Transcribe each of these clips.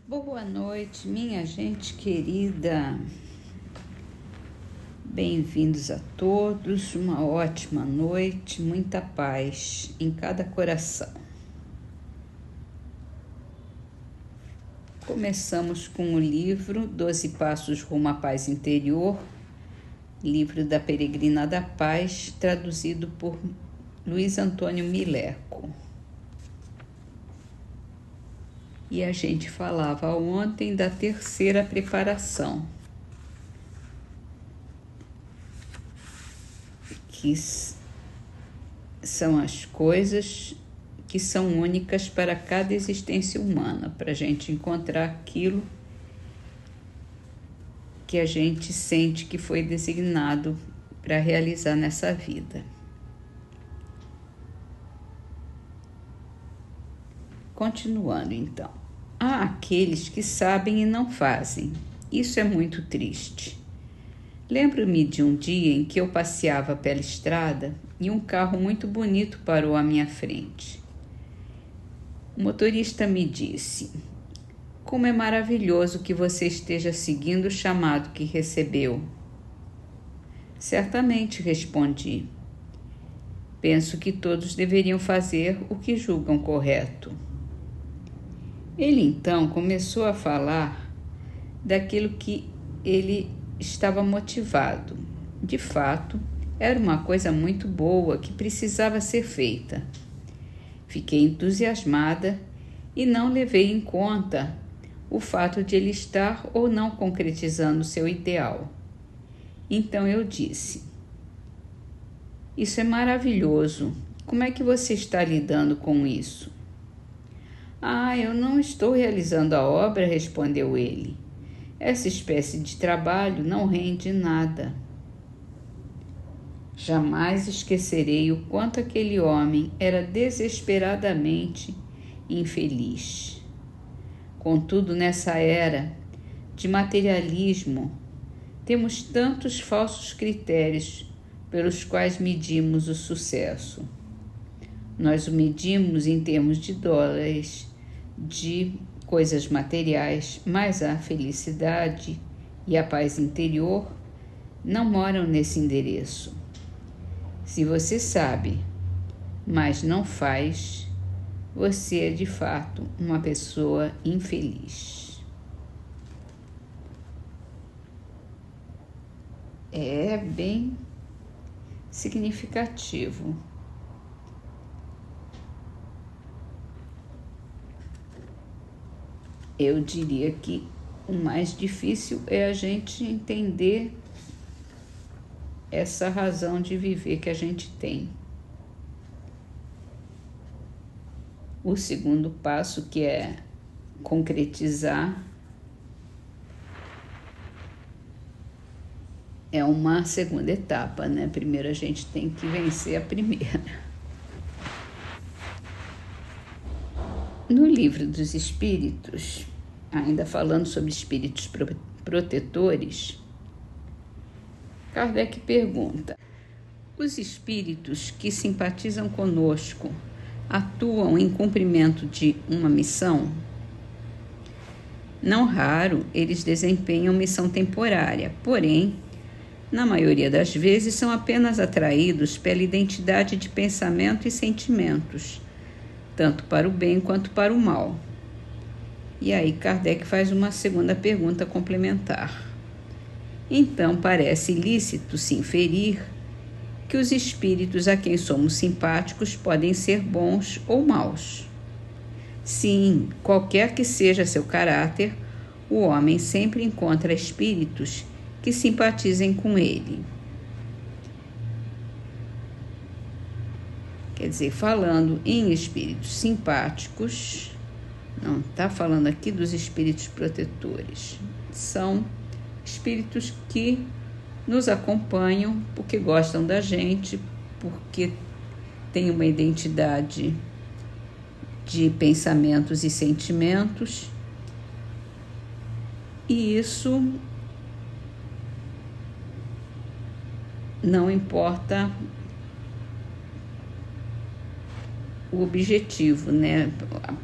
Boa noite, minha gente querida. Bem-vindos a todos. Uma ótima noite, muita paz em cada coração. Começamos com o livro 12 Passos Rumo à Paz Interior, livro da Peregrina da Paz, traduzido por Luiz Antônio Mileco. E a gente falava ontem da terceira preparação, que são as coisas que são únicas para cada existência humana, para a gente encontrar aquilo que a gente sente que foi designado para realizar nessa vida. Continuando então. Há aqueles que sabem e não fazem. Isso é muito triste. Lembro-me de um dia em que eu passeava pela estrada e um carro muito bonito parou à minha frente. O motorista me disse: "Como é maravilhoso que você esteja seguindo o chamado que recebeu." "Certamente", respondi. "Penso que todos deveriam fazer o que julgam correto." Ele então começou a falar daquilo que ele estava motivado. De fato, era uma coisa muito boa que precisava ser feita. Fiquei entusiasmada e não levei em conta o fato de ele estar ou não concretizando seu ideal. Então eu disse: "Isso é maravilhoso. Como é que você está lidando com isso?" Eu não estou realizando a obra", respondeu ele. "Essa espécie de trabalho não rende nada." Jamais esquecerei o quanto aquele homem era desesperadamente infeliz. Contudo, nessa era de materialismo, temos tantos falsos critérios pelos quais medimos o sucesso. Nós o medimos em termos de dólares, de coisas materiais, mas a felicidade e a paz interior não moram nesse endereço. Se você sabe, mas não faz, você é de fato uma pessoa infeliz. É bem significativo. Eu diria que o mais difícil é a gente entender essa razão de viver que a gente tem. O segundo passo, que é concretizar, é uma segunda etapa, né? Primeiro a gente tem que vencer a primeira. No Livro dos Espíritos, ainda falando sobre espíritos protetores, Kardec pergunta: os espíritos que simpatizam conosco atuam em cumprimento de uma missão? Não raro, eles desempenham missão temporária, porém, na maioria das vezes, são apenas atraídos pela identidade de pensamento e sentimentos, tanto para o bem quanto para o mal. E aí Kardec faz uma segunda pergunta complementar. Então parece ilícito se inferir que os espíritos a quem somos simpáticos podem ser bons ou maus. Sim, qualquer que seja seu caráter, o homem sempre encontra espíritos que simpatizem com ele. Quer dizer, falando em espíritos simpáticos, não está falando aqui dos espíritos protetores. São espíritos que nos acompanham porque gostam da gente, porque têm uma identidade de pensamentos e sentimentos. E isso não importa o objetivo, né?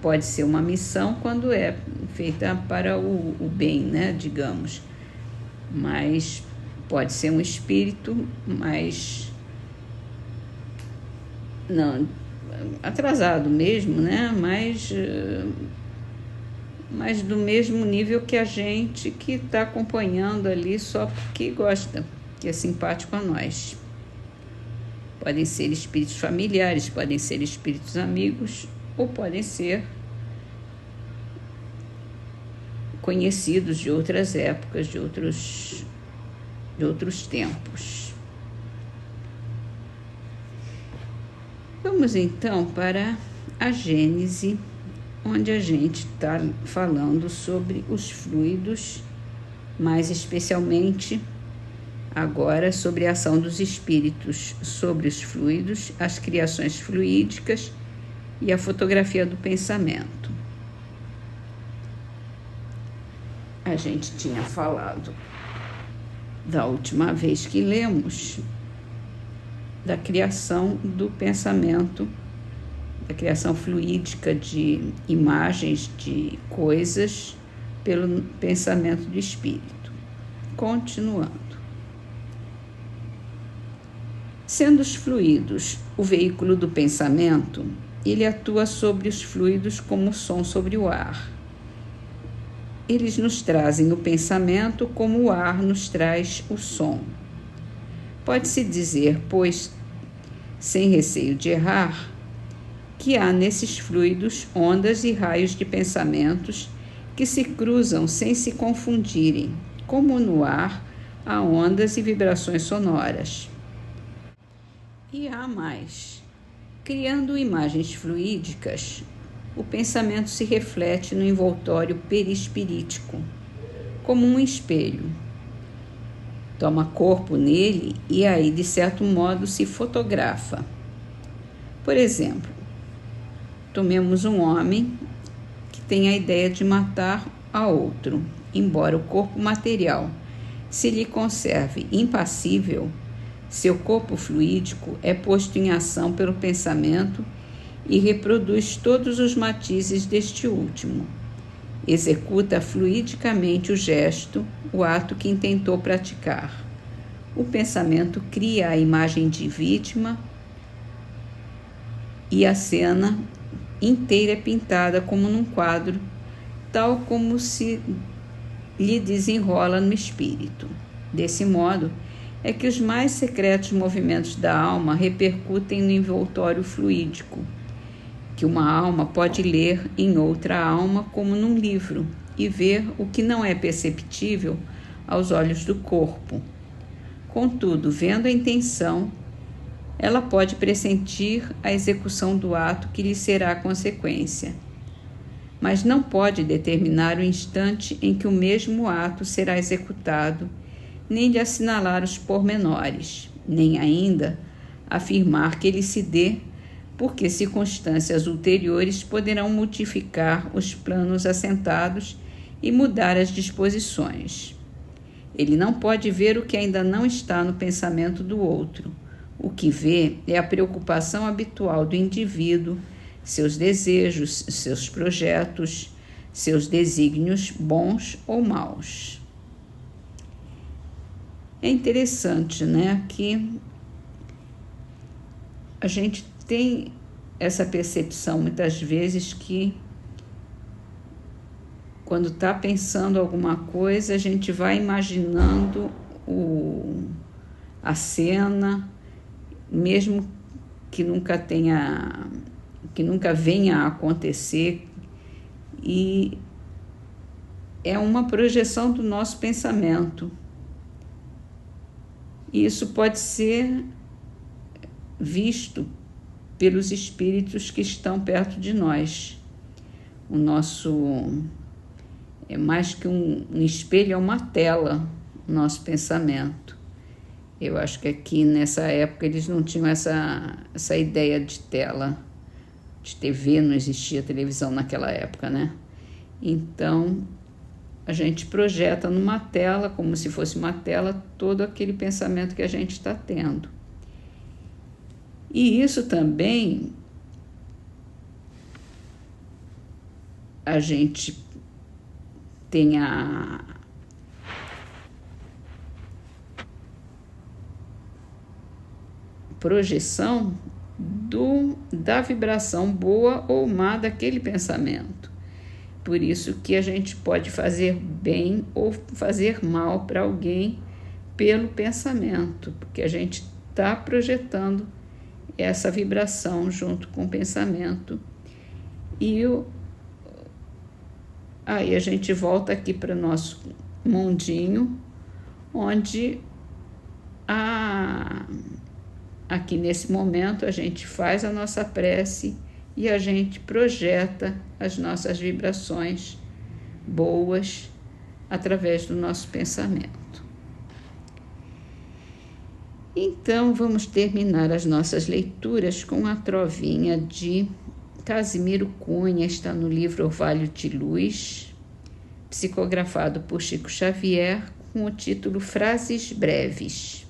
Pode ser uma missão quando é feita para o bem, né, digamos. Mas pode ser um espírito mais não atrasado mesmo, né? Mas do mesmo nível que a gente que está acompanhando ali só porque gosta, que é simpático a nós. Podem ser espíritos familiares, podem ser espíritos amigos ou podem ser conhecidos de outras épocas, de outros tempos. Vamos então para a Gênese, onde a gente está falando sobre os fluidos, mais especialmente agora sobre a ação dos espíritos sobre os fluidos, as criações fluídicas e a fotografia do pensamento. A gente tinha falado da última vez que lemos da criação do pensamento, da criação fluídica de imagens de coisas pelo pensamento do espírito. Continuando. Sendo os fluidos o veículo do pensamento, ele atua sobre os fluidos como o som sobre o ar. Eles nos trazem o pensamento como o ar nos traz o som. Pode-se dizer, pois, sem receio de errar, que há nesses fluidos ondas e raios de pensamentos que se cruzam sem se confundirem, como no ar há ondas e vibrações sonoras. E há mais. Criando imagens fluídicas, o pensamento se reflete no envoltório perispirítico, como um espelho. Toma corpo nele e aí, de certo modo, se fotografa. Por exemplo, tomemos um homem que tem a ideia de matar a outro, embora o corpo material se lhe conserve impassível. Seu corpo fluídico é posto em ação pelo pensamento e reproduz todos os matizes deste último. Executa fluidicamente o gesto, o ato que intentou praticar. O pensamento cria a imagem de vítima e a cena inteira é pintada como num quadro, tal como se lhe desenrola no espírito. Desse modo, é que os mais secretos movimentos da alma repercutem no envoltório fluídico, que uma alma pode ler em outra alma como num livro e ver o que não é perceptível aos olhos do corpo. Contudo, vendo a intenção, ela pode pressentir a execução do ato que lhe será a consequência, mas não pode determinar o instante em que o mesmo ato será executado, nem de assinalar os pormenores, nem ainda afirmar que ele se dê, porque circunstâncias ulteriores poderão modificar os planos assentados e mudar as disposições. Ele não pode ver o que ainda não está no pensamento do outro. O que vê é a preocupação habitual do indivíduo, seus desejos, seus projetos, seus desígnios bons ou maus. É interessante, né, que a gente tem essa percepção muitas vezes que quando está pensando alguma coisa, a gente vai imaginando a cena, mesmo que nunca venha a acontecer, e é uma projeção do nosso pensamento. E isso pode ser visto pelos espíritos que estão perto de nós. O nosso é mais que um espelho, é uma tela, o nosso pensamento. Eu acho que aqui nessa época eles não tinham essa ideia de tela, de TV, não existia televisão naquela época, né? Então, a gente projeta numa tela, como se fosse uma tela, todo aquele pensamento que a gente está tendo. E isso também a gente tem a projeção da vibração boa ou má daquele pensamento. Por isso que a gente pode fazer bem ou fazer mal para alguém pelo pensamento, porque a gente está projetando essa vibração junto com o pensamento. E aí a gente volta aqui para o nosso mundinho, onde aqui nesse momento a gente faz a nossa prece e a gente projeta as nossas vibrações boas através do nosso pensamento. Então, vamos terminar as nossas leituras com a trovinha de Casimiro Cunha, está no livro Orvalho de Luz, psicografado por Chico Xavier, com o título Frases Breves.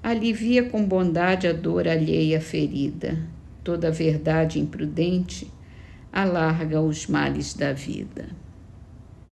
Alivia com bondade a dor alheia ferida, toda verdade imprudente alarga os males da vida.